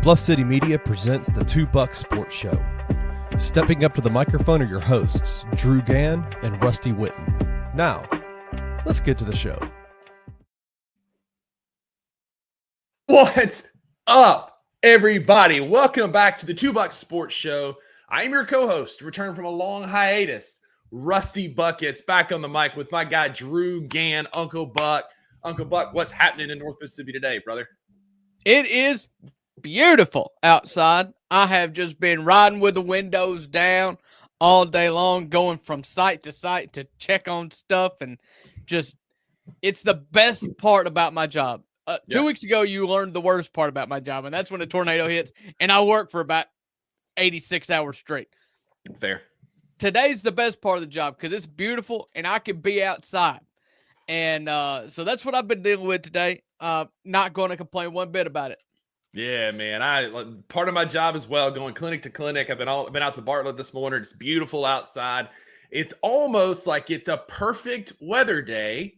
Bluff City Media presents the Two Bucks Sports Show. Stepping up to the microphone are your hosts, Drew Gann and Rusty Witten. Now, let's get to the show. What's up, everybody? Welcome back to the Two Bucks Sports Show. I'm your co-host, returned from a long hiatus, Rusty Buckets, back on the mic with my guy, Drew Gann, Uncle Buck. Uncle Buck, what's happening in North Mississippi today, brother? It is beautiful outside. I have just been riding with the windows down all day long, going from site to site to check on stuff, and just, it's the best part about my job. 2 weeks ago, you learned the worst part about my job, and that's when a tornado hits, and I work for about 86 hours straight. Fair. Today's the best part of the job because it's beautiful, and I can be outside. And so that's what I've been dealing with today. Not going to complain one bit about it. Yeah, man. Part of my job as well, going clinic to clinic. I've been out to Bartlett this morning. It's beautiful outside. It's almost like it's a perfect weather day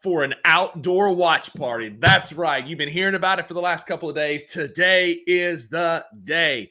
for an outdoor watch party. That's right. You've been hearing about it for the last couple of days. Today is the day.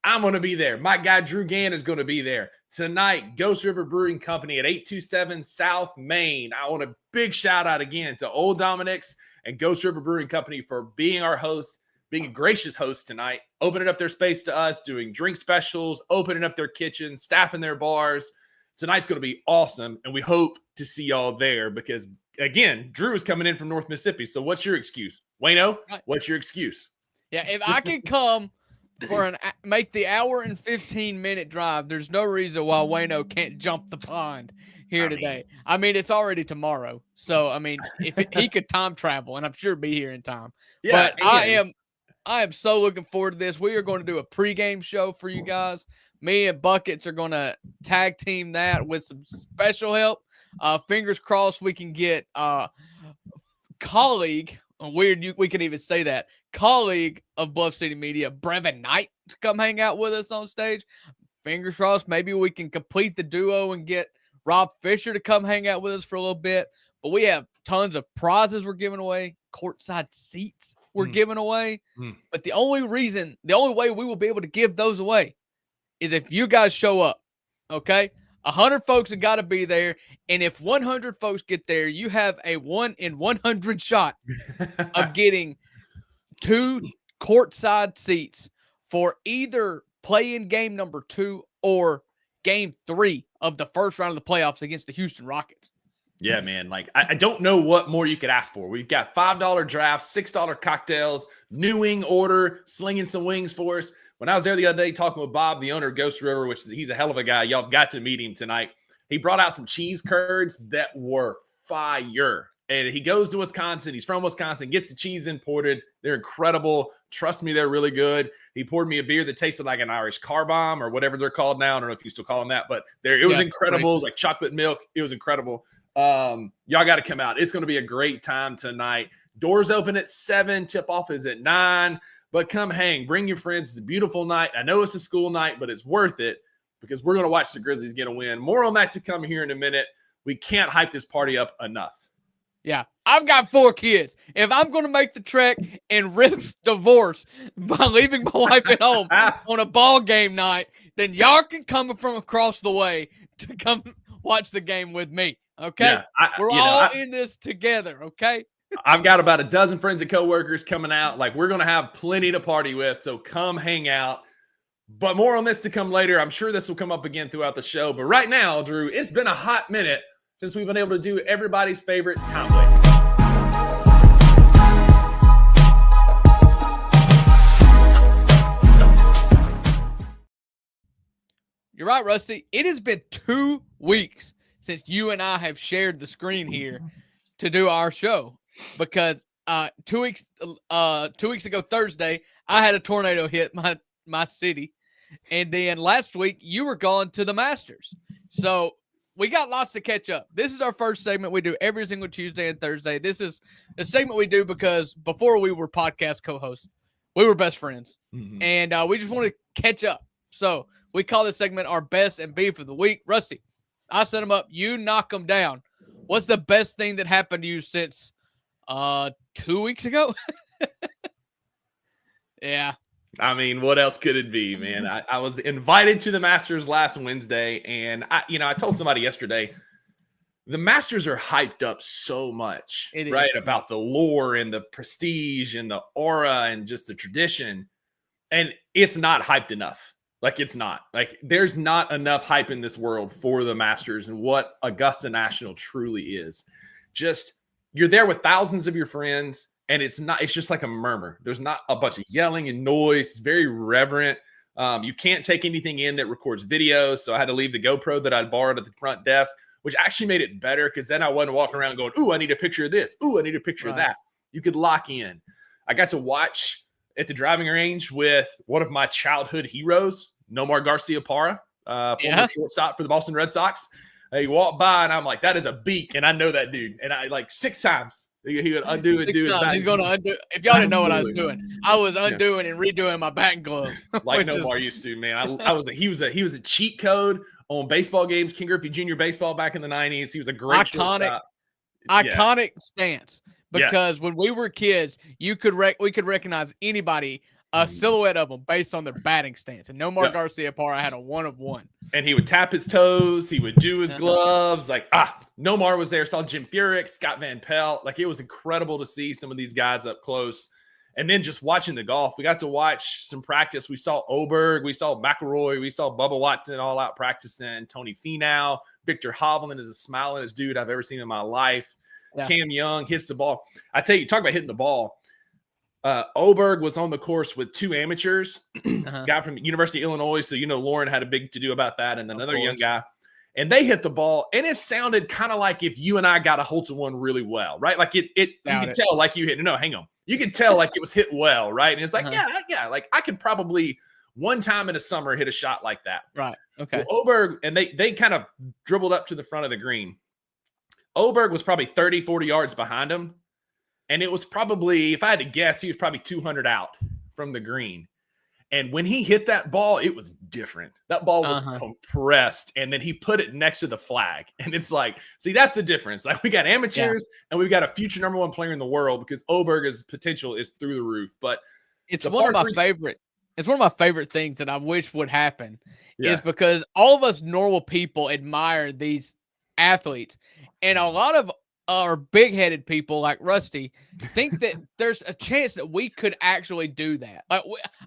I'm going to be there. My guy, Drew Gann, is going to be there. Tonight, Ghost River Brewing Company at 827 South Main. I want a big shout out again to Old Dominic's and Ghost River Brewing Company for being our host, being a gracious host tonight, opening up their space to us, doing drink specials, opening up their kitchen, staffing their bars. Tonight's going to be awesome, and we hope to see y'all there because, again, Drew is coming in from North Mississippi. So what's your excuse? Wayno, what's your excuse? Yeah, if I can come for make the hour and 15-minute drive, there's no reason why Wayno can't jump the pond here today. I mean, it's already tomorrow. So, I mean, he could time travel, and I'm sure be here in time. Yeah, but I am so looking forward to this. We are going to do a pregame show for you guys. Me and Buckets are going to tag team that with some special help. Fingers crossed we can get colleague, weird we can even say that, colleague of Bluff City Media, Brevin Knight, to come hang out with us on stage. Fingers crossed, maybe we can complete the duo and get Rob Fisher to come hang out with us for a little bit. But we have tons of prizes we're giving away, courtside seats we're giving away. But the only way we will be able to give those away is if you guys show up, okay? 100 folks have got to be there, and if 100 folks get there, you have a 1 in 100 shot of getting 2 courtside seats for either play-in game number 2 or game 3 of the first round of the playoffs against the Houston Rockets. Yeah, man. Like, I don't know what more you could ask for. We've got $5 drafts, $6 cocktails, new wing order, slinging some wings for us. When I was there the other day talking with Bob, the owner of Ghost River, he's a hell of a guy. Y'all got to meet him tonight. He brought out some cheese curds that were fire. And he goes to Wisconsin. He's from Wisconsin, gets the cheese imported. They're incredible. Trust me, they're really good. He poured me a beer that tasted like an Irish car bomb or whatever they're called now. I don't know if you still call them that, but it was incredible. It was like chocolate milk. It was incredible. Y'all got to come out. It's going to be a great time tonight. Doors open at 7. Tip-off is at 9. But come hang. Bring your friends. It's a beautiful night. I know it's a school night, but it's worth it because we're going to watch the Grizzlies get a win. More on that to come here in a minute. We can't hype this party up enough. Yeah, I've got 4 kids. If I'm going to make the trek and risk divorce by leaving my wife at home on a ball game night, then y'all can come from across the way to come watch the game with me. Okay? Yeah, we're all in this together, okay? I've got about a dozen friends and coworkers coming out. Like, we're going to have plenty to party with, so come hang out. But more on this to come later. I'm sure this will come up again throughout the show. But right now, Drew, it's been a hot minute since we've been able to do everybody's favorite time waits. You're right, Rusty. It has been 2 weeks since you and I have shared the screen here to do our show. Because 2 weeks ago Thursday, I had a tornado hit my city, and then last week you were gone to the Masters. So we got lots to catch up. This is our first segment we do every single Tuesday and Thursday. This is a segment we do because before we were podcast co-hosts, we were best friends, and we just want to catch up. So we call this segment our best and beef of the week. Rusty, I set them up. You knock them down. What's the best thing that happened to you since 2 weeks ago? Yeah. I mean, what else could it be, man? I was invited to the Masters last Wednesday, and I told somebody yesterday, the Masters are hyped up so much, right? About the lore and the prestige and the aura and just the tradition. And it's not hyped enough. Like, it's not. Like, there's not enough hype in this world for the Masters and what Augusta National truly is. Just, you're there with thousands of your friends, and it's just like a murmur. There's not a bunch of yelling and noise. It's very reverent. You can't take anything in that records videos. So I had to leave the GoPro that I'd borrowed at the front desk, which actually made it better because then I wasn't walking around going, ooh, I need a picture of this. Ooh, I need a picture of that. You could lock in. I got to watch at the driving range with one of my childhood heroes, Nomar Garciaparra, former shortstop for the Boston Red Sox. He walked by, and I'm like, that is a beak, and I know that dude. And I, like, 6 times, he would undo and do it. He's going to undo. If y'all didn't know what I was doing, I was undoing and redoing my batting gloves. Like Nomar used to, man. He was a cheat code on baseball games, King Griffey Jr. baseball back in the 90s. He was a great shortstop. Iconic stance, because when we were kids, we could recognize anybody, a silhouette of them based on their batting stance. And Nomar Garciaparra had a 1-of-1. And he would tap his toes. He would do his gloves. Like, Nomar was there. Saw Jim Furyk, Scott Van Pelt. Like, it was incredible to see some of these guys up close. And then just watching the golf, we got to watch some practice. We saw Oberg, we saw McIlroy, we saw Bubba Watson all out practicing. Tony Finau, Victor Hovland is the smilingest dude I've ever seen in my life. Yeah. Cam Young hits the ball. I tell you, talk about hitting the ball. Oberg was on the course with 2 amateurs, guy from University of Illinois. So, Lauren had a big to do about that, and another young guy. And they hit the ball, and it sounded kind of like if you and I got a hold of one really well, right? Like you could tell like you hit. No, hang on. You could tell like it was hit well, right? And it's like, yeah. Like I could probably one time in a summer hit a shot like that. Right. Okay. Well, Oberg, and they kind of dribbled up to the front of the green. Oberg was probably 30, 40 yards behind him. And it was probably, if I had to guess, he was probably 200 out from the green. And when he hit that ball, it was different. That ball was compressed, and then he put it next to the flag. And it's like, see, that's the difference. Like, we got amateurs, and we've got a future number 1 player in the world because Oberg's potential is through the roof. But it's one of my favorite things that I wish would happen is because all of us normal people admire these athletes, and a lot of our big-headed people like Rusty think that there's a chance that we could actually do that. Like,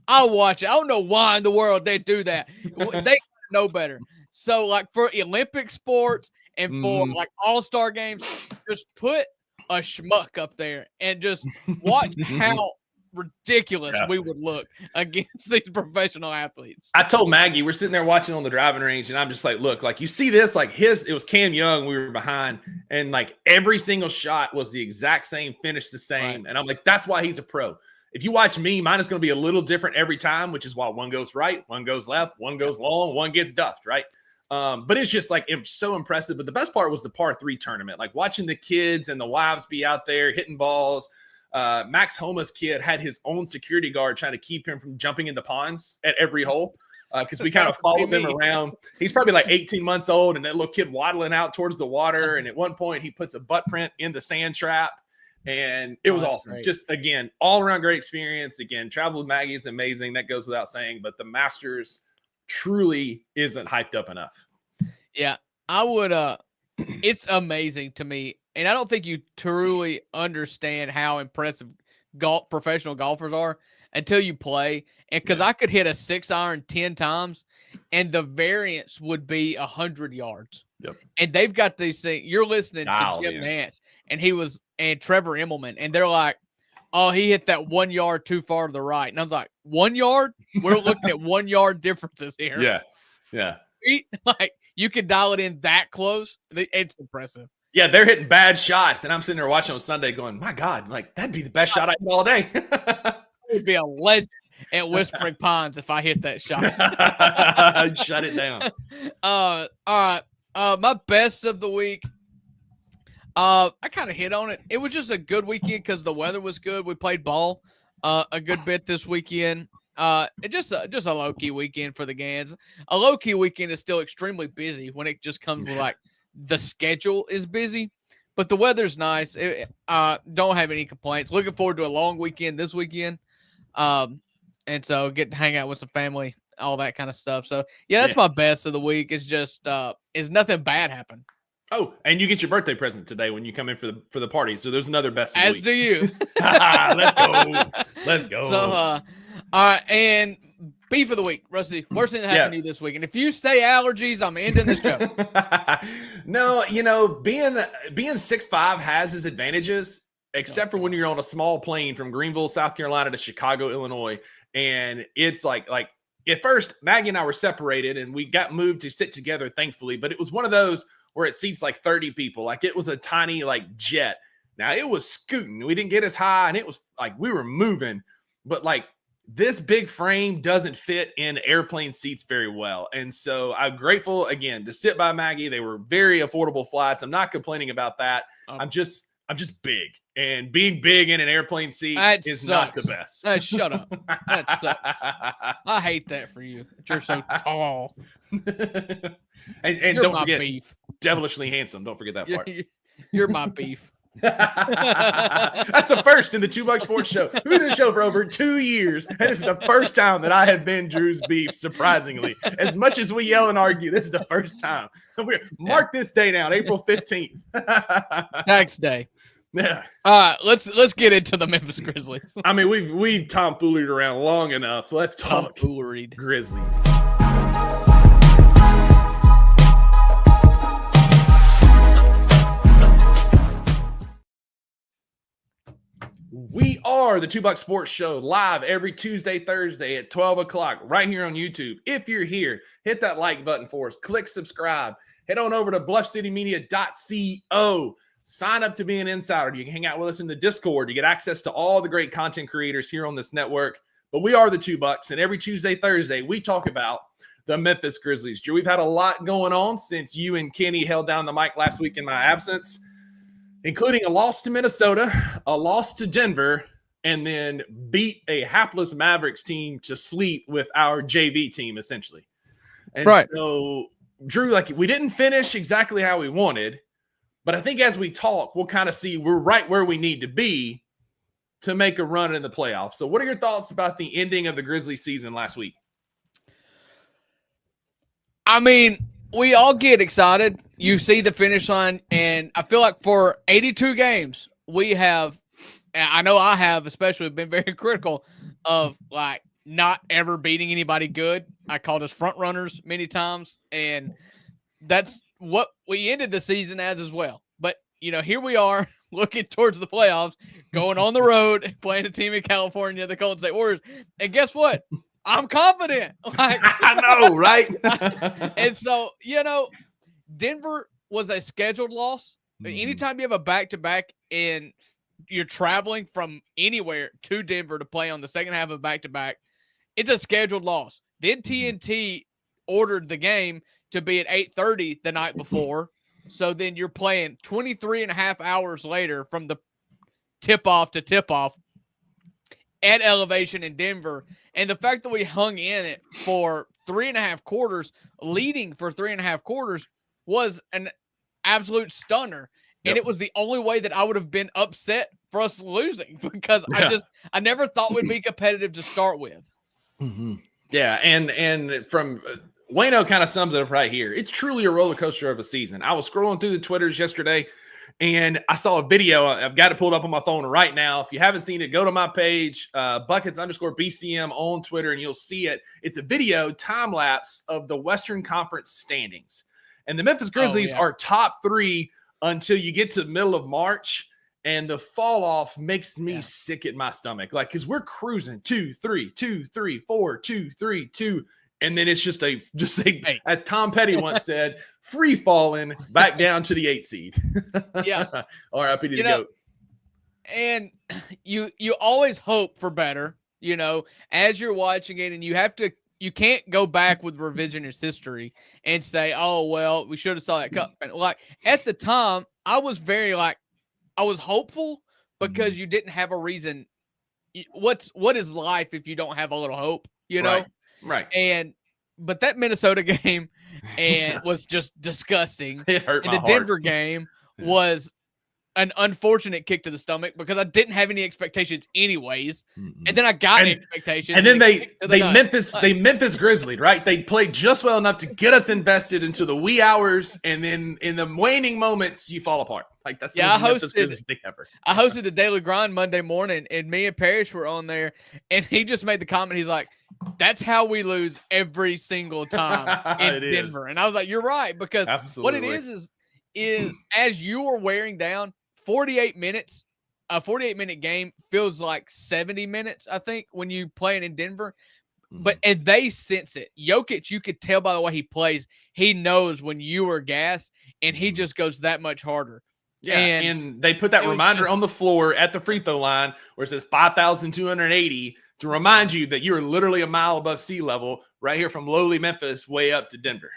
I'll watch it. I don't know why in the world they do that. They know better. So, like, for Olympic sports and for like all-star games, just put a schmuck up there and just watch how ridiculous we would look against these professional athletes. I told Maggie, we're sitting there watching on the driving range, and I'm just like, look, like, you see this, like it was Cam Young, we were behind, and like every single shot was the exact same, finished the same. And I'm like, that's why he's a pro. If you watch me, mine is going to be a little different every time, which is why one goes right, one goes left, one goes long, one gets duffed, right? But it's just like, it's so impressive. But the best part was the par 3 tournament, like watching the kids and the wives be out there hitting balls. Max Homa's kid had his own security guard trying to keep him from jumping in the ponds at every hole because we kind of followed them around. He's probably like 18 months old, and that little kid waddling out towards the water. And at one point, he puts a butt print in the sand trap, and it was awesome. Great. Just, again, all around great experience. Again, travel with Maggie is amazing. That goes without saying, but the Masters truly isn't hyped up enough. Yeah, I would. It's amazing to me. And I don't think you truly understand how impressive professional golfers are until you play. And because I could hit a 6-iron 10 times, and the variance would be 100 yards. Yep. And they've got these things. You're listening to Jim Nance, and Trevor Immelman, and they're like, "Oh, he hit that 1 yard too far to the right." And I was like, 1 yard? We're looking at 1 yard differences here. Yeah. Like, you could dial it in that close. It's impressive. Yeah, they're hitting bad shots, and I'm sitting there watching on Sunday going, my God, like, that'd be the best shot I hit all day. I would be a legend at Whispering Pines if I hit that shot. Shut it down. All right. My best of the week, I kind of hit on it. It was just a good weekend because the weather was good. We played ball a good bit this weekend. Just a low-key weekend for the Gans. A low-key weekend is still extremely busy when it just comes with, like, the schedule is busy, but the weather's nice. Don't have any complaints. Looking forward to a long weekend this weekend. And And so get to hang out with some family, all that kind of stuff. So yeah, that's my best of the week. It's just is nothing bad happen. Oh, and you get your birthday present today when you come in for the party. So there's another best of the week. As do you. Let's go. Let's go. So all right, and beef of the week, Rusty. Worst thing that happened to you this week. And if you say allergies, I'm ending the show. No, being 6'5" has its advantages, except for when you're on a small plane from Greenville, South Carolina to Chicago, Illinois. And it's like at first, Maggie and I were separated and we got moved to sit together, thankfully. But it was one of those where it seats like 30 people. Like it was a tiny jet. Now it was scooting. We didn't get as high and it was like we were moving. But this big frame doesn't fit in airplane seats very well. And so I'm grateful again to sit by Maggie. They were very affordable flights. I'm not complaining about that. I'm just big. And being big in an airplane seat is not the best. Shut up. That sucks. I hate that for you. You're so tall. and don't forget, beef. Devilishly handsome. Don't forget that part. You're my beef. That's the first in the $2 Sports Show. We've been in the show for over 2 years, and this is the first time that I have been Drew's beef, surprisingly. As much as we yell and argue, this is the first time. Mark this day down, April 15th. Tax day. Yeah. All right, let's get into the Memphis Grizzlies. I mean, we've tomfooleried around long enough. Let's talk Grizzlies. We are the $2 Sports Show live every Tuesday, Thursday at 12 o'clock right here on YouTube. If you're here, hit that like button for us. Click subscribe. Head on over to bluffcitymedia.co. Sign up to be an insider. You can hang out with us in the Discord. You get access to all the great content creators here on this network. But we are the $2, and every Tuesday, Thursday, we talk about the Memphis Grizzlies. Drew, we've had a lot going on since you and Kenny held down the mic last week in my absence, including a loss to Minnesota, a loss to Denver, and then beat a hapless Mavericks team to sleep with our JV team, essentially. And so, Drew, we didn't finish exactly how we wanted, but I think as we talk, we'll kind of see we're right where we need to be to make a run in the playoffs. So what are your thoughts about the ending of the Grizzlies season last week? I mean, we all get excited. You see the finish line, and I feel like for 82 games, we have, I know I have especially been very critical of not ever beating anybody good. I called us front runners many times, and that's what we ended the season as well. But, here we are looking towards the playoffs, going on the road, playing a team in California, the Golden State Warriors. And guess what? I'm confident. I know, right? And so, Denver was a scheduled loss. Anytime you have a back-to-back and you're traveling from anywhere to Denver to play on the second half of back-to-back, it's a scheduled loss. Then TNT ordered the game to be at 8:30 the night before. So then you're playing 23 and a half hours later from the tip-off to tip-off at elevation in Denver. And the fact that we hung in it for 3.5 quarters, leading for 3.5 quarters, was an absolute stunner. And it was the only way that I would have been upset for us losing, because I never thought we'd be competitive to start with. Mm-hmm. Yeah, and from Wayno kind of sums it up right here. It's truly a roller coaster of a season. I was scrolling through the Twitters yesterday, and I saw a video. I've got it pulled up on my phone right now. If you haven't seen it, go to my page, buckets_BCM on Twitter, and you'll see it. It's a video time lapse of the Western Conference standings. And the Memphis Grizzlies are top 3 until you get to the middle of March. And the fall off makes me sick at my stomach. Because we're cruising 2, 3, 2, 3, 4, 2, 3, 2. And then it's just as Tom Petty once said, free falling back down to the 8 seed. Yeah. R.I.P. to the GOAT. And you always hope for better, as you're watching it, and you can't go back with revisionist history and say, oh, well, we should have saw that cup. And at the time, I was very I was hopeful, because you didn't have a reason. What is life if you don't have a little hope, Right. But that Minnesota game was just disgusting. It hurt my heart. The Denver game was an unfortunate kick to the stomach because I didn't have any expectations anyways. Mm-mm. And then I got expectations. And then they nuts. Memphis Grizzlies, right? They played just well enough to get us invested into the wee hours, and then in the waning moments, you fall apart. Like that's the most Memphis Grizzlies thing ever. I hosted the Daily Grind Monday morning, and me and Parrish were on there, and he just made the comment. He's like, "That's how we lose every single time in Denver." And I was like, "You're right," because Absolutely. what it is as you are wearing down, 48 minutes, a 48-minute game feels like 70 minutes, I think, when you playing in Denver. And they sense it. Jokic, you could tell by the way he plays, he knows when you are gassed, and he just goes that much harder. Yeah, and they put that reminder on the floor at the free throw line where it says 5,280 to remind you that you're literally a mile above sea level right here from lowly Memphis way up to Denver.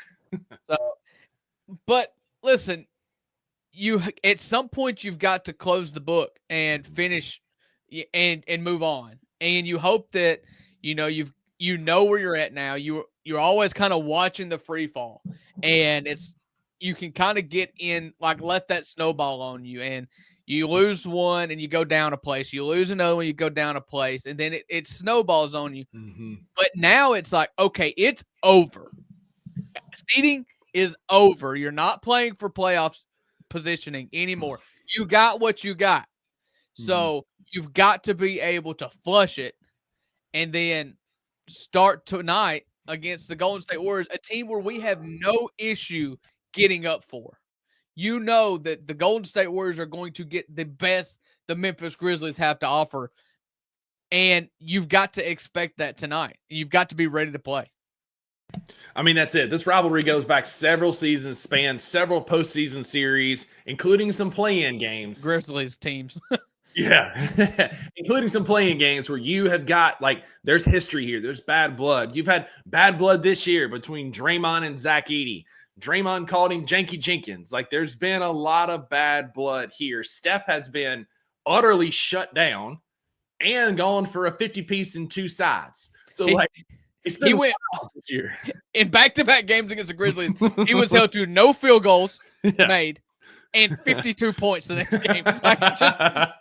But listen, you at some point you've got to close the book and finish and move on. And you hope that you know where you're at now. You're always kind of watching the free fall, and you can kind of get in, like, let that snowball on you, and you lose one and you go down a place, you lose another one, you go down a place, and then it snowballs on you. But now it's like, okay, it's over. Seeding is over. You're not playing for playoffs positioning anymore. You got what you got. So you've got to be able to flush it and then start tonight against the Golden State Warriors, a team where we have no issue getting up for. You know that the Golden State Warriors are going to get the best the Memphis Grizzlies have to offer. And you've got to expect that tonight. You've got to be ready to play. I mean, that's it. This rivalry goes back several seasons, spans several postseason series, including some play-in games. Grizzlies teams. Yeah, including some play-in games where you have got, like, there's history here. There's bad blood. You've had bad blood this year between Draymond and Zach Edey. Draymond called him Janky Jenkins. Like, there's been a lot of bad blood here. Steph has been utterly shut down and gone for a 50-piece in two sides. So, like, he went this year. In back-to-back games against the Grizzlies. He was held to no field goals made and 52 points the next game. Like, just out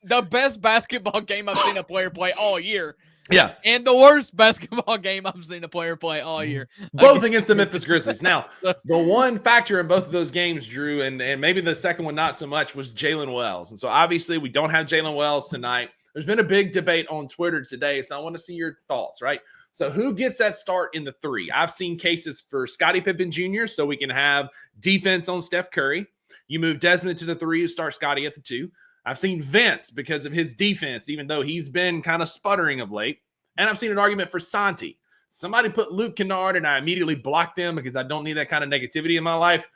the best basketball game I've seen a player play all year. Yeah. And the worst basketball game I've seen a player play all year. Both against the Memphis Grizzlies. Now, the one factor in both of those games, Drew, and maybe the second one not so much, was Jalen Wells. And so obviously we don't have Jalen Wells tonight. There's been a big debate on Twitter today, so I want to see your thoughts, right? So who gets that start in the three? I've seen cases for Scottie Pippen Jr., so we can have defense on Steph Curry. You move Desmond to the three, you start Scottie at the two. I've seen Vince because of his defense, even though he's been kind of sputtering of late. And I've seen an argument for Santi. Somebody put Luke Kennard, and I immediately blocked them because I don't need that kind of negativity in my life.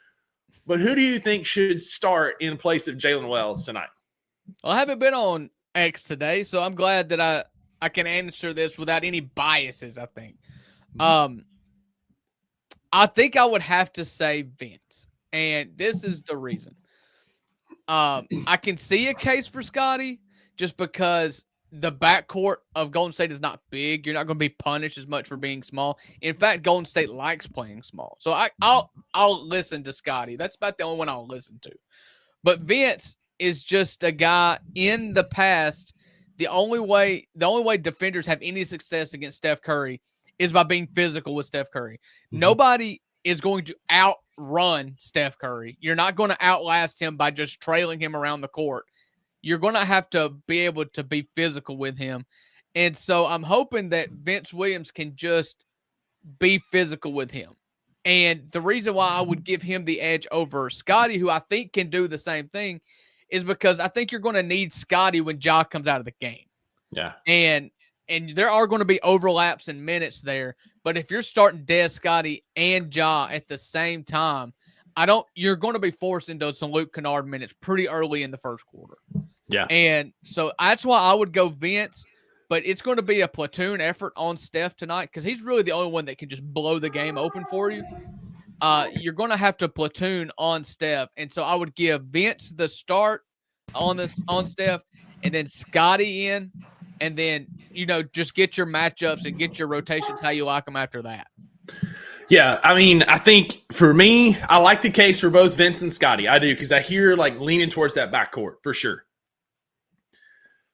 But who do you think should start in place of Jalen Wells tonight? Well, I haven't been on X today, so I'm glad that I can answer this without any biases, I think. I think I would have to say Vince, and this is the reason. I can see a case for Scottie just because the backcourt of Golden State is not big. You're not going to be punished as much for being small. In fact, Golden State likes playing small. So I'll listen to Scottie. That's about the only one I'll listen to. But Vince is just a guy in the past. The only way defenders have any success against Steph Curry is by being physical with Steph Curry. Nobody is going to outrun Steph Curry. You're not going to outlast him by just trailing him around the court. You're going to have to be able to be physical with him. And so I'm hoping that Vince Williams can just be physical with him. And the reason why I would give him the edge over Scottie, who I think can do the same thing, is because I think you're going to need Scottie when Ja comes out of the game. Yeah. And there are going to be overlaps in minutes there. But if you're starting Des, Scottie, and Ja at the same time, you're going to be forced into some Luke Kennard minutes pretty early in the first quarter. Yeah. And so that's why I would go Vince, but it's going to be a platoon effort on Steph tonight because he's really the only one that can just blow the game open for you. You're going to have to platoon on Steph. And so I would give Vince the start on Steph and then Scottie in, and then, just get your matchups and get your rotations how you like them after that. Yeah, I mean, I think for me, I like the case for both Vince and Scotty. I do, because I hear like leaning towards that backcourt for sure.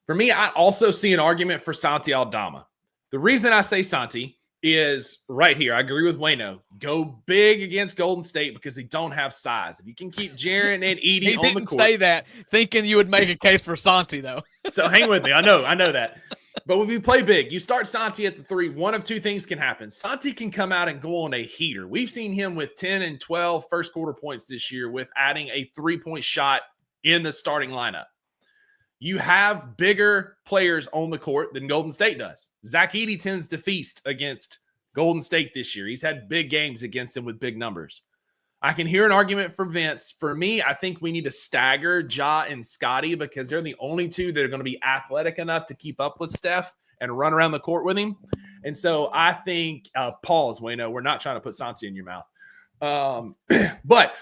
For me, I also see an argument for Santi Aldama. The reason I say Santi is right here. I agree with Wayno. Go big against Golden State because they don't have size. If you can keep Jaren and Edie on the court. Say that thinking you would make a case for Santi, though. So hang with me. I know that. But when we play big, you start Santi at the 3, one of two things can happen. Santi can come out and go on a heater. We've seen him with 10 and 12 first quarter points this year with adding a 3-point shot in the starting lineup. You have bigger players on the court than Golden State does. Zach Edey tends to feast against Golden State this year. He's had big games against them with big numbers. I can hear an argument for Vince. For me, I think we need to stagger Ja and Scotty because they're the only two that are going to be athletic enough to keep up with Steph and run around the court with him. And so I think, pause, Wayno, we're not trying to put Santi in your mouth. But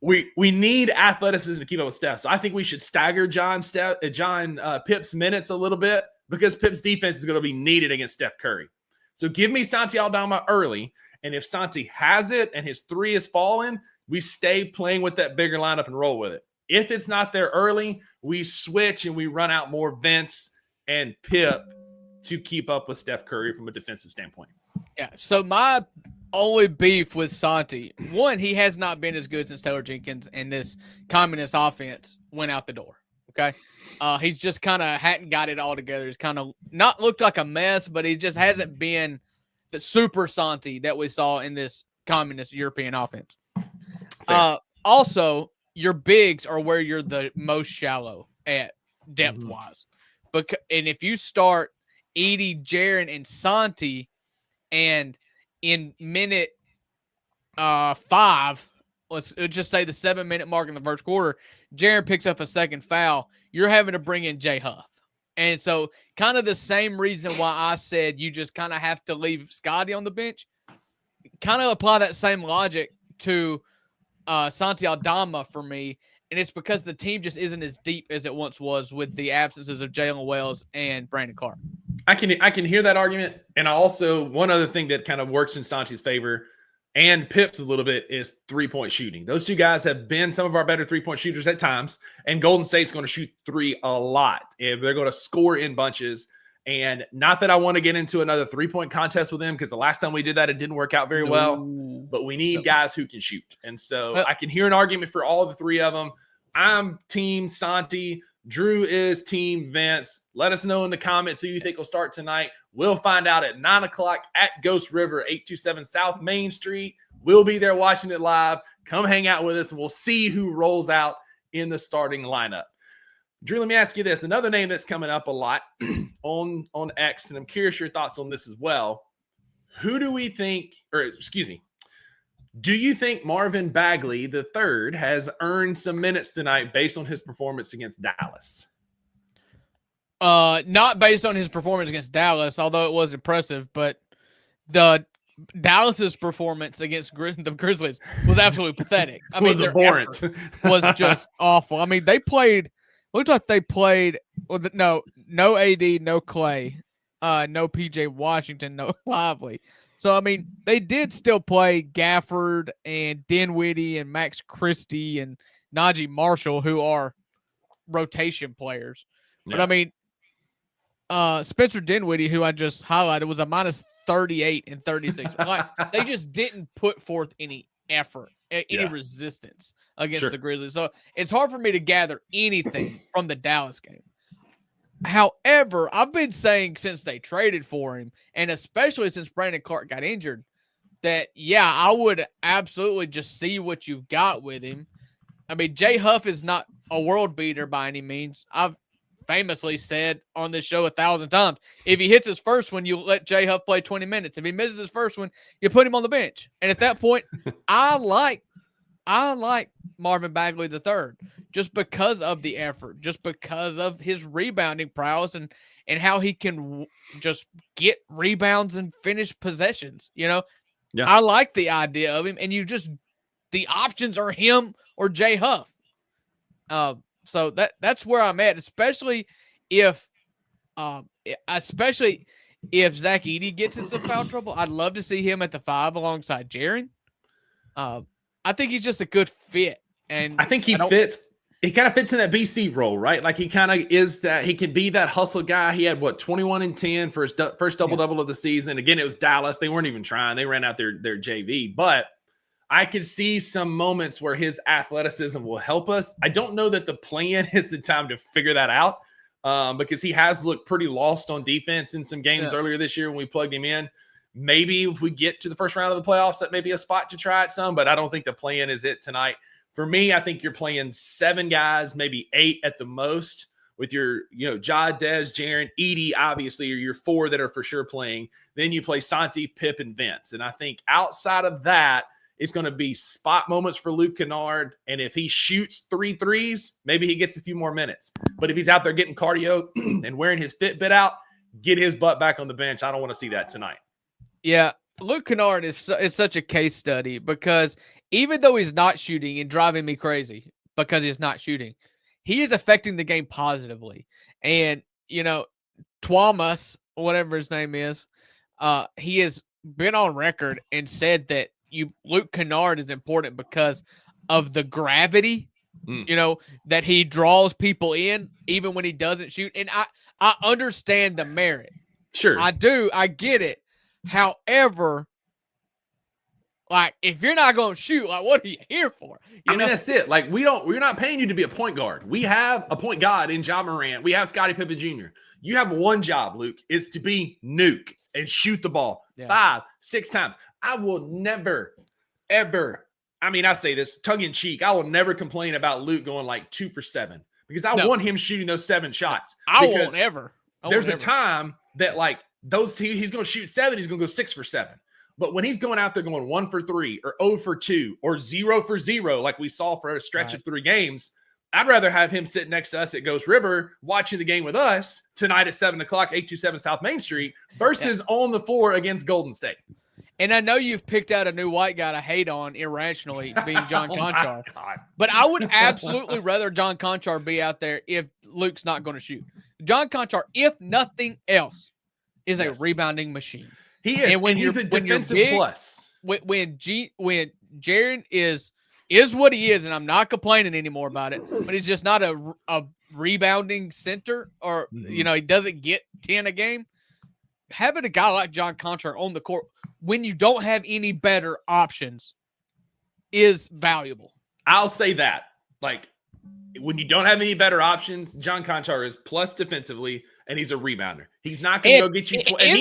we need athleticism to keep up with Steph. So I think we should stagger Pip's minutes a little bit because Pip's defense is going to be needed against Steph Curry. So give me Santi Aldama early. And if Santi has it and his 3 is falling, we stay playing with that bigger lineup and roll with it. If it's not there early, we switch and we run out more Vince and Pip to keep up with Steph Curry from a defensive standpoint. Yeah. So my only beef with Santi, one, he has not been as good since Taylor Jenkins and this communist offense went out the door. Okay. He's just kind of hadn't got it all together. He's kind of not looked like a mess, but he just hasn't been the super Santi that we saw in this communist European offense. Also, your bigs are where you're the most shallow at depth-wise. And if you start Edey, Jaren, and Santi, and in minute 5, let's just say the 7-minute mark in the first quarter, Jaren picks up a second foul, you're having to bring in Jay Huff. And so kind of the same reason why I said you just kind of have to leave Scotty on the bench, kind of apply that same logic to Santi Aldama for me. And it's because the team just isn't as deep as it once was with the absences of Jalen Wells and Brandon Clark. I can hear that argument. And I also, one other thing that kind of works in Santi's favor and Pip's a little bit is 3-point shooting. Those two guys have been some of our better 3-point shooters at times, and Golden State's going to shoot 3 a lot. And they're going to score in bunches. And not that I want to get into another 3-point contest with them because the last time we did that, it didn't work out very well. But we need guys who can shoot. And so I can hear an argument for all the 3 of them. I'm team Santi. Drew is team Vince. Let us know in the comments who you think will start tonight. We'll find out at 9 o'clock at Ghost River, 827 South Main Street. We'll be there watching it live. Come hang out with us, and we'll see who rolls out in the starting lineup. Drew, let me ask you this. Another name that's coming up a lot on X, and I'm curious your thoughts on this as well. Who do we think, do you think Marvin Bagley III has earned some minutes tonight based on his performance against Dallas? Not based on his performance against Dallas, although it was impressive, but the Dallas's performance against the Grizzlies was absolutely pathetic. I mean, their abhorrent. Was just awful. I mean, looked like they played with no AD, no Clay, no PJ Washington, no Lively. So, I mean, they did still play Gafford and Dinwiddie and Max Christie and Najee Marshall, who are rotation players. Yeah. But, I mean, Spencer Dinwiddie, who I just highlighted, was a minus 38 and 36. Like, they just didn't put forth any effort, any resistance against the Grizzlies. So it's hard for me to gather anything from the Dallas game. However, I've been saying since they traded for him, and especially since Brandon Clark got injured, that, I would absolutely just see what you've got with him. I mean, Jay Huff is not a world beater by any means. I've famously said on this show 1,000 times, if he hits his first one, you let Jay Huff play 20 minutes. If he misses his first one, you put him on the bench. And at that point, I like Marvin Bagley III just because of the effort, just because of his rebounding prowess and how he can just get rebounds and finish possessions. I like the idea of him, and the options are him or Jay Huff. So that's where I'm at, especially if if Zach Edey gets in some foul trouble, I'd love to see him at the 5 alongside Jaron. I think he's just a good fit. And I think he fits. He kind of fits in that BC role, right? Like he kind of is that. He can be that hustle guy. He had 21 and 10 for his first double-double of the season. Again, it was Dallas. They weren't even trying. They ran out their JV. But I could see some moments where his athleticism will help us. I don't know that the plan is the time to figure that out because he has looked pretty lost on defense in some games earlier this year when we plugged him in. Maybe if we get to the first round of the playoffs, that may be a spot to try it some, but I don't think the plan is it tonight. For me, I think you're playing 7 guys, maybe 8 at the most with your, Ja, Des, Jaron, Edey, obviously, are your 4 that are for sure playing. Then you play Santi, Pip, and Vince. And I think outside of that, it's going to be spot moments for Luke Kennard. And if he shoots 3 threes, maybe he gets a few more minutes. But if he's out there getting cardio and wearing his Fitbit out, get his butt back on the bench. I don't want to see that tonight. Yeah, Luke Kennard is such a case study because even though he's not shooting and driving me crazy because he's not shooting, he is affecting the game positively. And, Twamas, whatever his name is, he has been on record and said that Luke Kennard is important because of the gravity, that he draws people in even when he doesn't shoot. And I understand the merit. Sure. I do. I get it. However, like if you're not going to shoot, like what are you here for? That's it. Like we're not paying you to be a point guard. We have a point guard in Ja Morant. We have Scottie Pippen Jr. You have one job, Luke. It's to be Nuke and shoot the ball 5, 6 times. I will never, ever. I say this tongue in cheek. I will never complain about Luke going like 2 for 7 because I want him shooting those 7 shots. I won't ever. There's a time that like he's going to shoot 7. He's going to go 6 for 7. But when he's going out there going 1 for 3 or 0 for 2 or 0 for 0, like we saw for a stretch of 3 games, I'd rather have him sit next to us at Ghost River watching the game with us tonight at 7 o'clock, 827 South Main Street versus on the floor against Golden State. And I know you've picked out a new white guy to hate on irrationally, being John Conchar. But I would absolutely rather John Conchar be out there if Luke's not going to shoot. John Conchar, if nothing else, is a rebounding machine. He is. And when he's a defensive plus. When Jaron is what he is, and I'm not complaining anymore about it, but he's just not a rebounding center or, he doesn't get 10 a game. Having a guy like John Conchar on the court when you don't have any better options is valuable. I'll say that. Like, when you don't have any better options, John Conchar is plus defensively, and he's a rebounder. He's not going to go get you. And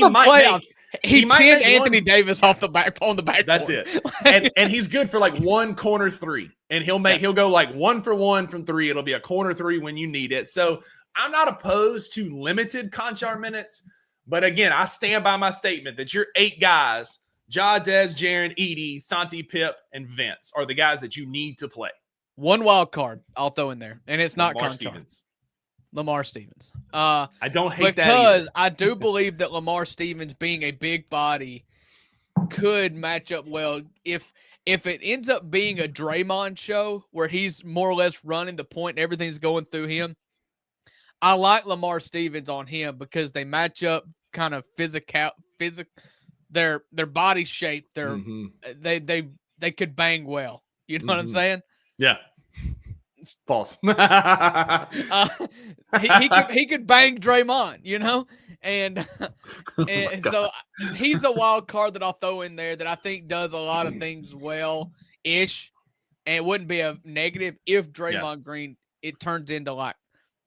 he might pinned Anthony Davis off the back on the backboard. That's it. And he's good for like 1 corner 3, and he'll go like 1 for 1 from 3. It'll be a corner 3 when you need it. So I'm not opposed to limited Conchar minutes, but again, I stand by my statement that your 8 guys, Ja, Des, Jaron, Edey, Santi, Pip, and Vince, are the guys that you need to play. One wild card I'll throw in there, and it's not Conchar. Lamar Stevens. I don't hate that because I do believe that Lamar Stevens, being a big body, could match up well. If it ends up being a Draymond show where he's more or less running the point and everything's going through him, I like Lamar Stevens on him because they match up kind of their body shape. They could bang well. You know what I'm saying? Yeah. False. He could bang Draymond, and so he's the wild card that I'll throw in there that I think does a lot of things well-ish, and it wouldn't be a negative if Draymond Green, it turns into like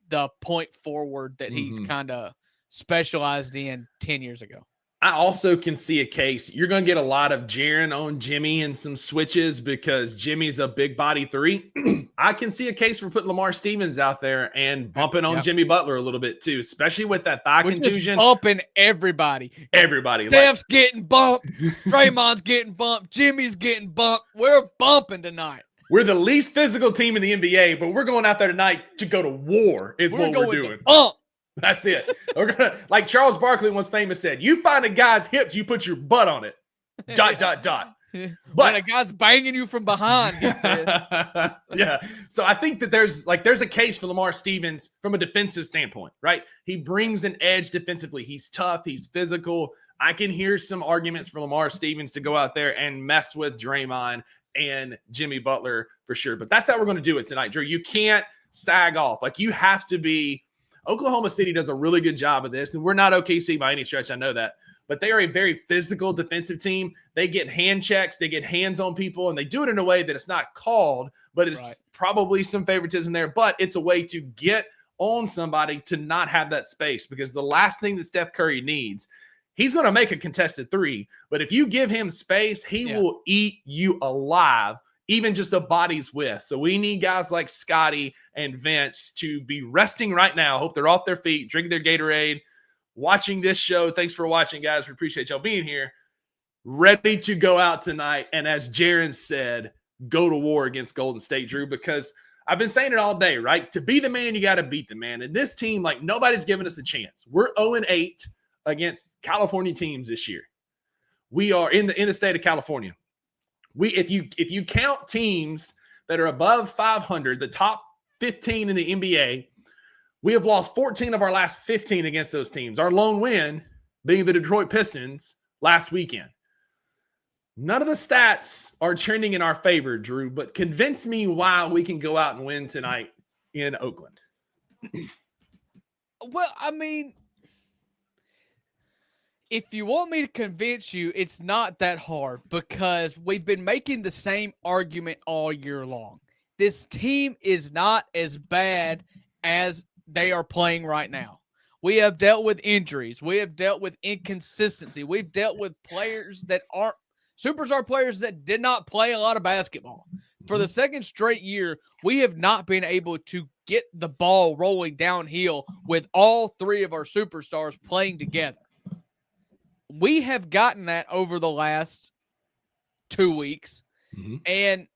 the point forward that he's kind of specialized in 10 years ago. I also can see a case. You're going to get a lot of Jaron on Jimmy and some switches because Jimmy's a big body 3. I can see a case for putting Lamar Stevens out there and bumping on Jimmy Butler a little bit too, especially with that thigh contusion. Just bumping everybody. Steph's getting bumped. Draymond's getting bumped. Jimmy's getting bumped. We're bumping tonight. We're the least physical team in the NBA, but we're going out there tonight to go to war is what we're doing. That's it. We're gonna, like Charles Barkley once famous said, you find a guy's hips, you put your butt on it. ... When a guy's banging you from behind, he said. Yeah. So I think that there's a case for Lamar Stevens from a defensive standpoint, right? He brings an edge defensively. He's tough. He's physical. I can hear some arguments for Lamar Stevens to go out there and mess with Draymond and Jimmy Butler for sure. But that's how we're going to do it tonight, Drew. You can't sag off. Like, you have to be. Oklahoma City does a really good job of this, and we're not OKC by any stretch. I know that. But they are a very physical defensive team. They get hand checks, they get hands on people, and they do it in a way that it's not called, but it's probably some favoritism there. But it's a way to get on somebody to not have that space, because the last thing that Steph Curry needs, he's going to make a contested three, but if you give him space, he will eat you alive, even just a body's width. So we need guys like Scotty and Vince to be resting right now. Hope they're off their feet, drinking their Gatorade, watching this show. Thanks for watching, guys. We appreciate y'all being here. Ready to go out tonight. And as Jaron said, go to war against Golden State, Drew, because I've been saying it all day, right? To be the man, you got to beat the man. And this team, like, nobody's giving us a chance. We're 0-8 against California teams this year. We are in the state of California. If you count teams that are above 500, the top 15 in the NBA, we have lost 14 of our last 15 against those teams. Our lone win being the Detroit Pistons last weekend. None of the stats are trending in our favor, Drew, but convince me why we can go out and win tonight in Oakland. Well, I mean, if you want me to convince you, it's not that hard, because we've been making the same argument all year long. This team is not as bad as they are playing right now. We have dealt with injuries. We have dealt with inconsistency. We've dealt with players that aren't superstar players that did not play a lot of basketball. For the second straight year, we have not been able to get the ball rolling downhill with all three of our superstars playing together. We have gotten that over the last 2 weeks, and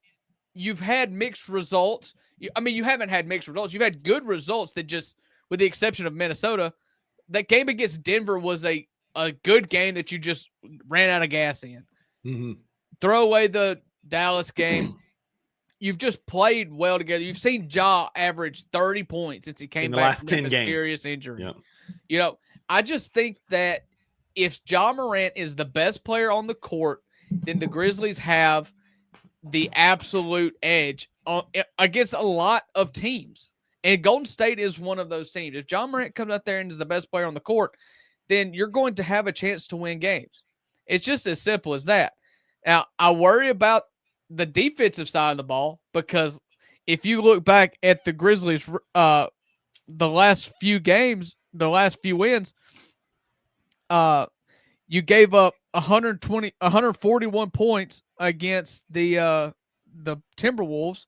you've had mixed results. I mean, you haven't had mixed results. You've had good results that just, with the exception of Minnesota, that game against Denver was a good game that you just ran out of gas in. Throw away the Dallas game. You've just played well together. You've seen Ja average 30 points since he came back from a serious injury. Yep. You know, I just think that if Ja Morant is the best player on the court, then the Grizzlies have the absolute edge against a lot of teams. And Golden State is one of those teams. If Ja Morant comes out there and is the best player on the court, then you're going to have a chance to win games. It's just as simple as that. Now, I worry about the defensive side of the ball, because if you look back at the Grizzlies, the last few games, the last few wins, you gave up 141 points against the Timberwolves,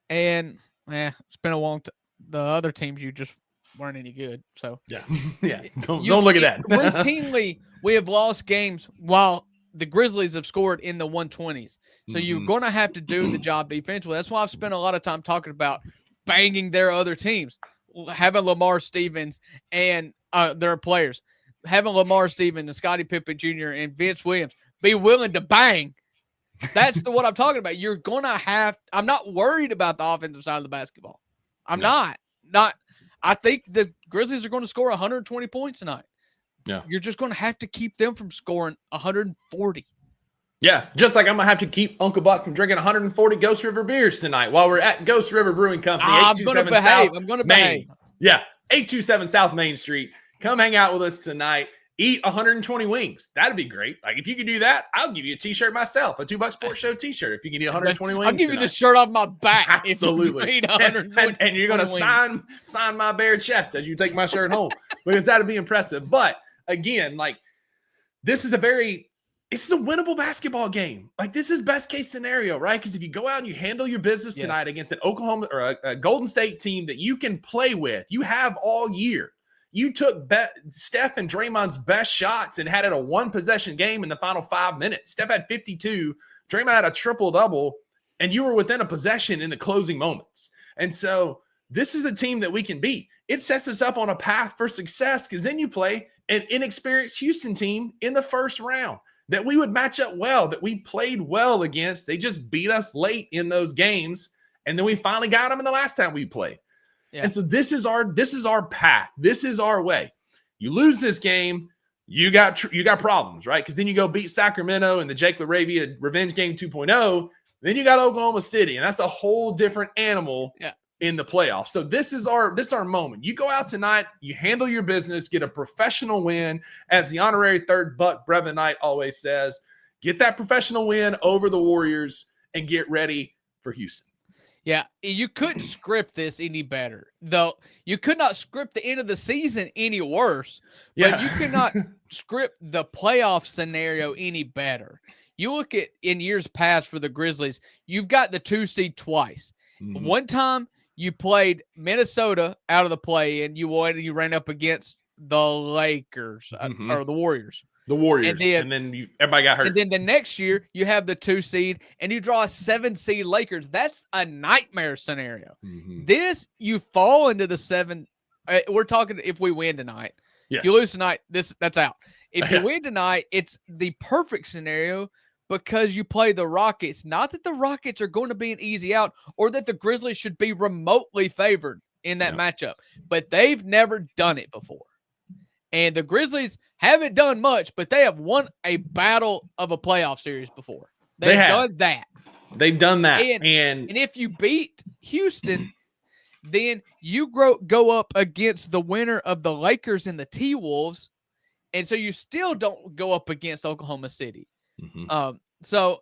and it's been a long time. The other teams, you just weren't any good. So don't look at that. Routinely, we have lost games while the Grizzlies have scored in the 120s. So you're going to have to do the job defensively. That's why I've spent a lot of time talking about banging their other teams, having Lamar Stevens and their players, having Lamar Stevens and Scottie Pippen Jr. and Vince Williams be willing to bang. That's what I'm talking about. You're going to have – I'm not worried about the offensive side of the basketball. I'm not. I think the Grizzlies are going to score 120 points tonight. Yeah. You're just going to have to keep them from scoring 140. Yeah, just like I'm going to have to keep Uncle Buck from drinking 140 Ghost River beers tonight while we're at Ghost River Brewing Company. I'm going to behave. I'm going to behave. Yeah, 827 South Main Street. Come hang out with us tonight. Eat 120 wings. That'd be great. Like, if you could do that, I'll give you a t-shirt myself, a $2 Sports Show t-shirt if you can eat 120 wings. I'll give you the shirt off my back. Absolutely. And you're going to sign my bare chest as you take my shirt home, because that'd be impressive. But again, like, this is a winnable basketball game. Like, this is best case scenario, right? Because if you go out and you handle your business tonight against an Oklahoma or a Golden State team that you can play with, you have all year. You took Steph and Draymond's best shots and had it a one-possession game in the final 5 minutes. Steph had 52. Draymond had a triple-double, and you were within a possession in the closing moments. And so this is a team that we can beat. It sets us up on a path for success, because then you play an inexperienced Houston team in the first round. that we would match up well, that we played well against. They just beat us late in those games, and then we finally got them in the last time we played. Yeah. And so this is our path. This is our way. You lose this game, you got problems, right? Because then you go beat Sacramento in the Jake LaRavia revenge game 2.0. Then you got Oklahoma City, and that's a whole different animal. Yeah. In the playoffs. So this is our moment. You go out tonight, you handle your business, get a professional win. As the honorary third Buck Brevin Knight always says, get that professional win over the Warriors and get ready for Houston. Yeah, you couldn't script this any better. Though you could not script the end of the season any worse. But you could not script the playoff scenario any better. You look at in years past for the Grizzlies, you've got the 2 seed twice. Mm-hmm. One time you played Minnesota out of the play, and you ran up against the Lakers or the Warriors. The Warriors, and then everybody got hurt. And then the next year, you have the 2 seed, and you draw a 7 seed Lakers. That's a nightmare scenario. Mm-hmm. This, you fall into the 7. We're talking if we win tonight. Yes. If you lose tonight, that's out. If you win tonight, it's the perfect scenario, because you play the Rockets. Not that the Rockets are going to be an easy out or that the Grizzlies should be remotely favored in that matchup, but they've never done it before. And the Grizzlies haven't done much, but they have won a battle of a playoff series before. They've done that. They've done that. And if you beat Houston, then you go up against the winner of the Lakers and the T-Wolves, and so you still don't go up against Oklahoma City. Mm-hmm.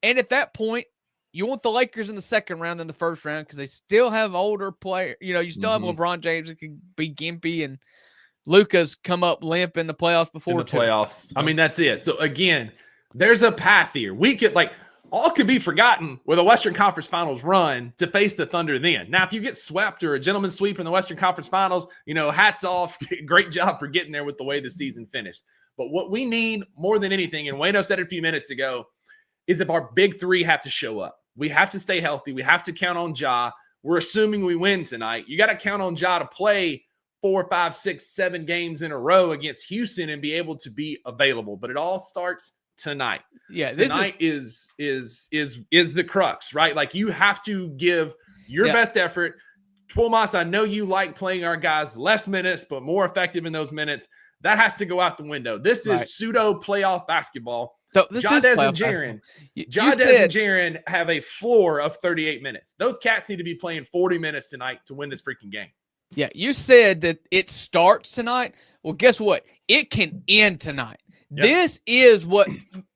And at that point, you want the Lakers in the second round than the first round, because they still have older players. You know, you still have LeBron James that can be gimpy, and Luka's come up limp in the playoffs before. In the playoffs. I mean, that's it. So again, there's a path here. We could all could be forgotten with a Western Conference Finals run to face the Thunder then. Now, if you get swept or a gentleman's sweep in the Western Conference Finals, hats off. Great job for getting there with the way the season finished. But what we need more than anything, and Wayno said it a few minutes ago, is if our big three have to show up. We have to stay healthy. We have to count on Ja. We're assuming we win tonight. You got to count on Ja to play 4, 5, 6, 7 games in a row against Houston and be able to be available. But it all starts tonight. Yeah, tonight is the crux, right? Like, you have to give your best effort. Twilmas, I know you like playing our guys less minutes, but more effective in those minutes. That has to go out the window. This is pseudo playoff basketball. So Jadez and Jaren have a floor of 38 minutes. Those cats need to be playing 40 minutes tonight to win this freaking game. Yeah, you said that it starts tonight. Well, guess what? It can end tonight. Yep. This is what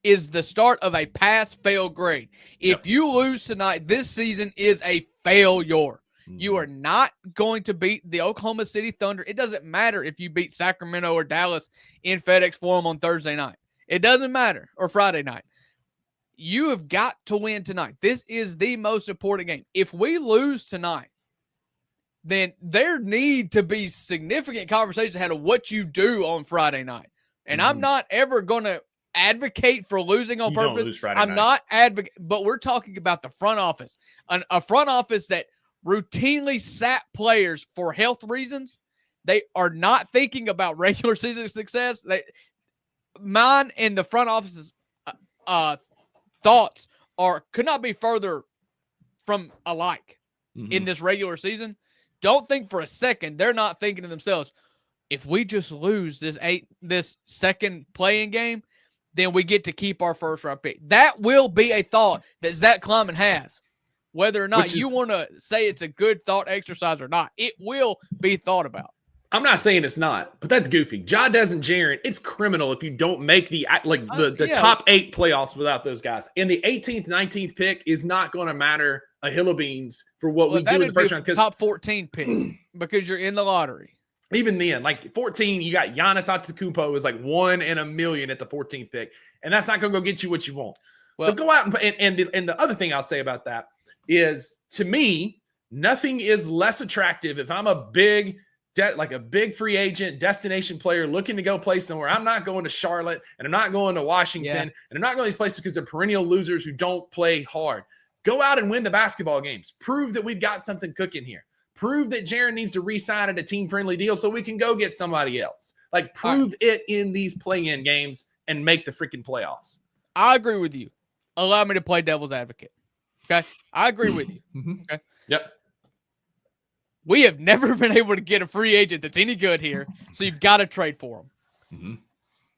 is the start of a pass-fail grade. If you lose tonight, this season is a failure. You are not going to beat the Oklahoma City Thunder. It doesn't matter if you beat Sacramento or Dallas in FedEx Forum on Thursday night. It doesn't matter. Or Friday night. You have got to win tonight. This is the most important game. If we lose tonight, then there need to be significant conversations ahead of what you do on Friday night. And I'm not ever going to advocate for losing on purpose. Don't lose Friday night. Not advocate, but we're talking about the front office. A front office that routinely sat players for health reasons. They are not thinking about regular season success. Mine and the front office's thoughts could not be further from alike in this regular season. Don't think for a second they're not thinking to themselves, if we just lose this second playing game, then we get to keep our first round pick. That will be a thought that Zach Kleiman has. Whether or not you want to say it's a good thought exercise or not, it will be thought about. I'm not saying it's not, but that's goofy. Jadez and Jaren, it's criminal if you don't make the top 8 playoffs without those guys. And the 18th, 19th pick is not going to matter a hill of beans for what we do in the first round. Top 14 pick because you're in the lottery. Even then, 14, you got Giannis Antetokounmpo is 1 in a million at the 14th pick, and that's not going to go get you what you want. Well, so go out and the other thing I'll say about that is, to me, nothing is less attractive if I'm a big free agent destination player looking to go play somewhere. I'm not going to Charlotte, and I'm not going to Washington, and I'm not going to these places because they're perennial losers who don't play hard. Go out and win the basketball games. Prove that we've got something cooking here. Prove that Jaren needs to re-sign at a team-friendly deal so we can go get somebody else. Prove it in these play-in games and make the freaking playoffs. I agree with you. Allow me to play devil's advocate. Okay? I agree with you. Okay? Yep. We have never been able to get a free agent that's any good here, so you've got to trade for him. Mm-hmm.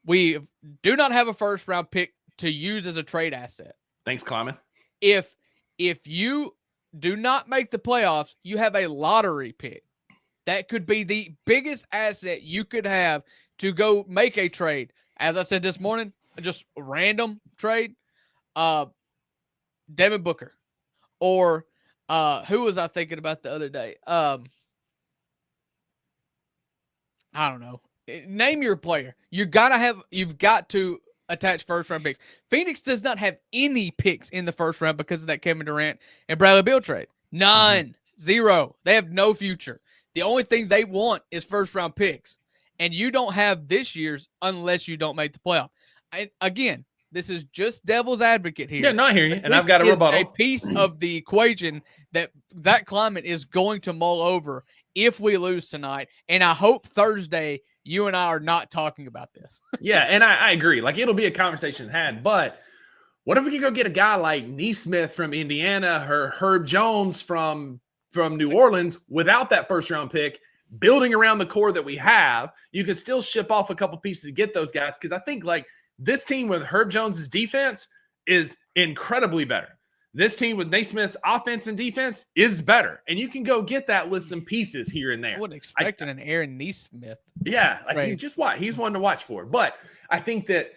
We do not have a first-round pick to use as a trade asset. Thanks, Kleiman. If you do not make the playoffs, you have a lottery pick. That could be the biggest asset you could have to go make a trade. As I said this morning, just a random trade. Devin Booker. Or who was I thinking about the other day? I don't know. Name your player. You've got to attach first round picks. Phoenix does not have any picks in the first round because of that Kevin Durant and Bradley Beal trade. None. Zero. They have no future. The only thing they want is first round picks. And you don't have this year's unless you don't make the playoff. And again, this is just devil's advocate here. Yeah, no, I hear you. And I've got a rebuttal. A piece of the equation that Climate is going to mull over if we lose tonight. And I hope Thursday you and I are not talking about this. Yeah, and I agree. Like, it'll be a conversation had. But what if we could go get a guy like Neesmith from Indiana or Herb Jones from New Orleans without that first-round pick, building around the core that we have? You can still ship off a couple pieces to get those guys, because I think, like, this team with Herb Jones's defense is incredibly better. This team with Naismith's offense and defense is better. And you can go get that with some pieces here and there. I wouldn't expect an Aaron Neesmith. Yeah, like right. He's one to watch for. But I think that,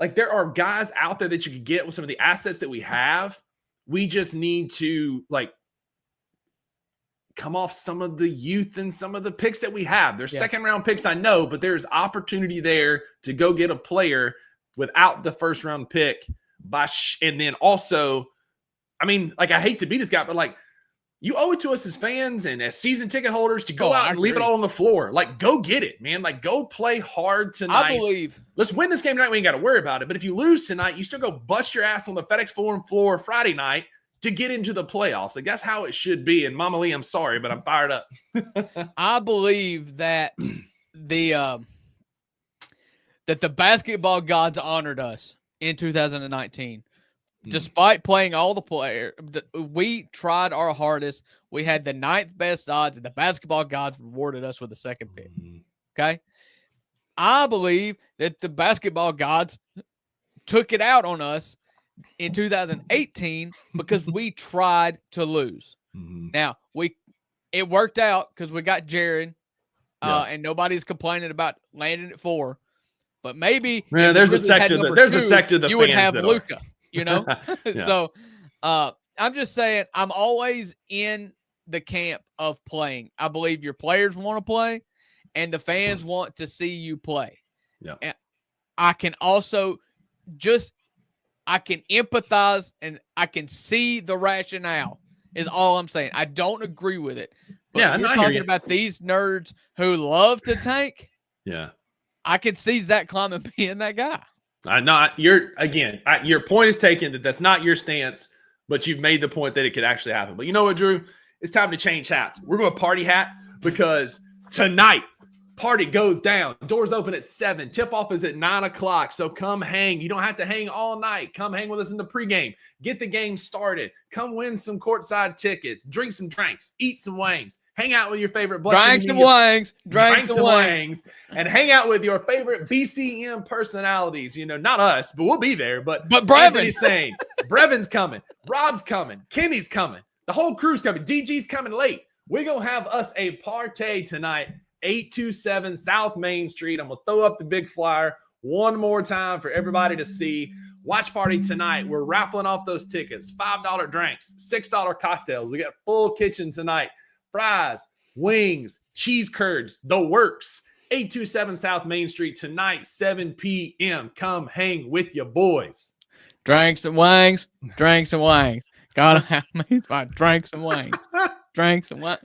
like, there are guys out there that you could get with some of the assets that we have. We just need to, like, come off some of the youth and some of the picks that we have. There's second-round picks, I know, but there's opportunity there to go get a player without the first-round pick. And then also, I mean, like, I hate to be this guy, but, like, you owe it to us as fans and as season ticket holders to go out and leave it all on the floor. Like, go get it, man. Like, go play hard tonight. I believe. Let's win this game tonight. We ain't got to worry about it. But if you lose tonight, you still go bust your ass on the FedEx Forum floor Friday night to get into the playoffs. Like, that's how it should be. And Mama Lee, I'm sorry, but I'm fired up. I believe that the basketball gods honored us in 2019. Despite playing all the players, we tried our hardest. We had the 9th best odds, and the basketball gods rewarded us with the second pick. Okay? I believe that the basketball gods took it out on us in 2018 because we tried to lose. Now, it worked out because we got Jared, and nobody's complaining about landing at 4. But maybe there's a sector that you would have Luka. You know, so I'm just saying, I'm always in the camp of playing. I believe your players want to play and the fans want to see you play. Yeah. And I can also I can empathize and I can see the rationale is all I'm saying. I don't agree with it. But you're talking about these nerds who love to tank. Yeah. I could see Zach Kleiman being that guy. Your point is taken that's not your stance, but you've made the point that it could actually happen. But you know what, Drew? It's time to change hats. We're going to party hat because tonight, party goes down. Doors open at 7. Tip-off is at 9 o'clock. So come hang. You don't have to hang all night. Come hang with us in the pregame. Get the game started. Come win some courtside tickets. Drink some drinks. Eat some wings. Hang out with your favorite Drink some wings. And hang out with your favorite BCM personalities. You know, not us, but we'll be there. But Brevin's saying, Brevin's coming. Rob's coming. Kenny's coming. The whole crew's coming. DG's coming late. We're going to have us a party tonight. 827 South Main Street. I'm going to throw up the big flyer one more time for everybody to see. Watch party tonight. We're raffling off those tickets. $5 drinks, $6 cocktails. We got full kitchen tonight. Fries, wings, cheese curds, the works. 827 South Main Street tonight, 7 p.m. Come hang with your boys. Drinks and wings. Gotta have me. Drinks and wings. Drinks and wings.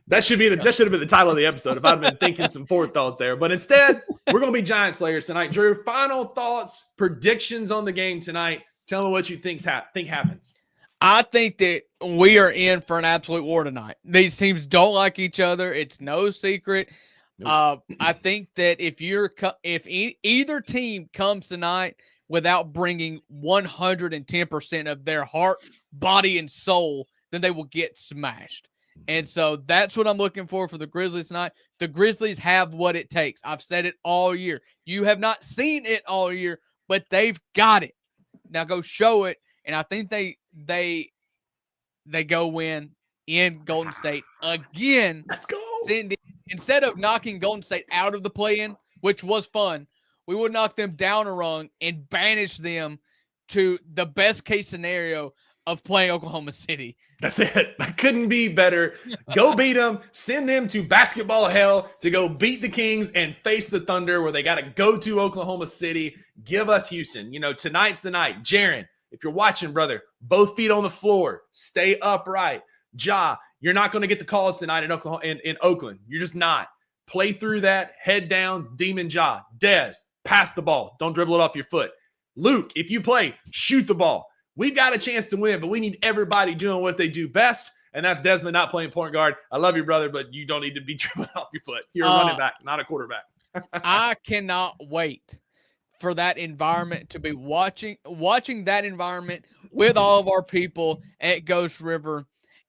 That should have been the title of the episode if I'd been thinking some forethought there. But instead, we're going to be Giant Slayers tonight. Drew, final thoughts, predictions on the game tonight. Tell me what you think happens. I think that we are in for an absolute war tonight. These teams don't like each other. It's no secret. I think that if either team comes tonight without bringing 110% of their heart, body, and soul, then they will get smashed. And so that's what I'm looking for the Grizzlies tonight. The Grizzlies have what it takes. I've said it all year. You have not seen it all year, but they've got it. Now go show it. And I think they go win in Golden State again. Let's go. Instead of knocking Golden State out of the play-in, which was fun, we would knock them down a rung and banish them to the best case scenario of playing Oklahoma City. That's it. That couldn't be better. Go beat them. Send them to basketball hell to go beat the Kings and face the Thunder, where they got to go to Oklahoma City. Give us Houston. Tonight's the night. Jaren, if you're watching, brother, both feet on the floor. Stay upright. Ja, you're not going to get the calls tonight in Oakland. You're just not. Play through that. Head down. Demon Ja. Dez, pass the ball. Don't dribble it off your foot. Luke, if you play, shoot the ball. We've got a chance to win, but we need everybody doing what they do best, and that's Desmond not playing point guard. I love you, brother, but you don't need to be dribbling off your foot. You're a running back, not a quarterback. I cannot wait for that environment to be watching that environment with all of our people at Ghost River,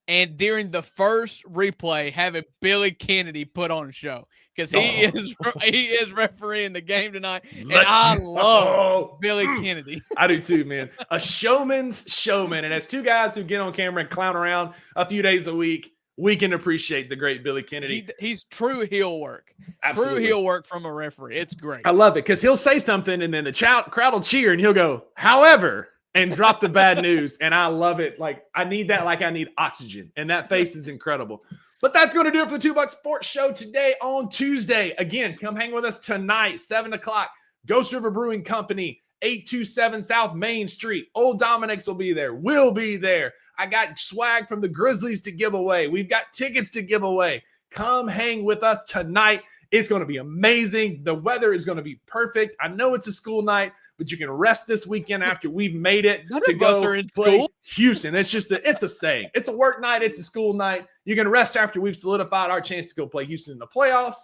and during the first replay, having Billy Kennedy put on a show, because he is refereeing the game tonight, and I love Billy Kennedy. I do too, man. A showman's showman, and as two guys who get on camera and clown around a few days a week, we can appreciate the great Billy Kennedy. He's true heel work. Absolutely. True heel work from a referee. It's great. I love it, because he'll say something, and then the crowd will cheer, and he'll go, however, and drop the bad news. And I love it. Like, I need that like I need oxygen. And that face is incredible. But that's going to do it for the 2 Buck Sports Show today on Tuesday. Again, come hang with us tonight, 7 o'clock. Ghost River Brewing Company, 827 South Main Street. Old Dominic's will be there. We'll be there. I got swag from the Grizzlies to give away. We've got tickets to give away. Come hang with us tonight. It's going to be amazing. The weather is going to be perfect. I know it's a school night, but you can rest this weekend after we've made it to go play Houston. It's a saying. It's a work night. It's a school night. You can rest after we've solidified our chance to go play Houston in the playoffs.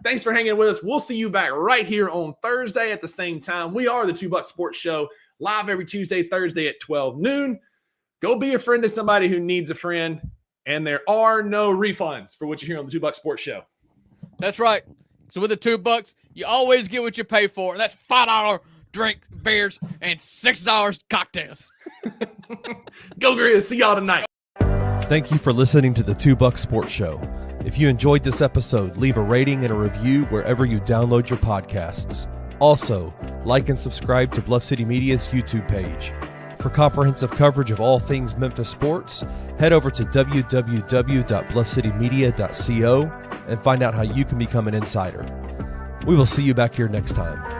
Thanks for hanging with us. We'll see you back right here on Thursday at the same time. We are the 2 Buck Sports Show, live every Tuesday, Thursday at 12 noon. Go be a friend to somebody who needs a friend, and there are no refunds for what you hear on the 2 Buck Sports Show. That's right. So with the $2, you always get what you pay for, and that's $5 drink beers and $6 cocktails. Go Grizz. See y'all tonight. Thank you for listening to the 2 Buck Sports Show. If you enjoyed this episode, leave a rating and a review wherever you download your podcasts. Also, like and subscribe to Bluff City Media's YouTube page. For comprehensive coverage of all things Memphis sports, head over to www.bluffcitymedia.co and find out how you can become an insider. We will see you back here next time.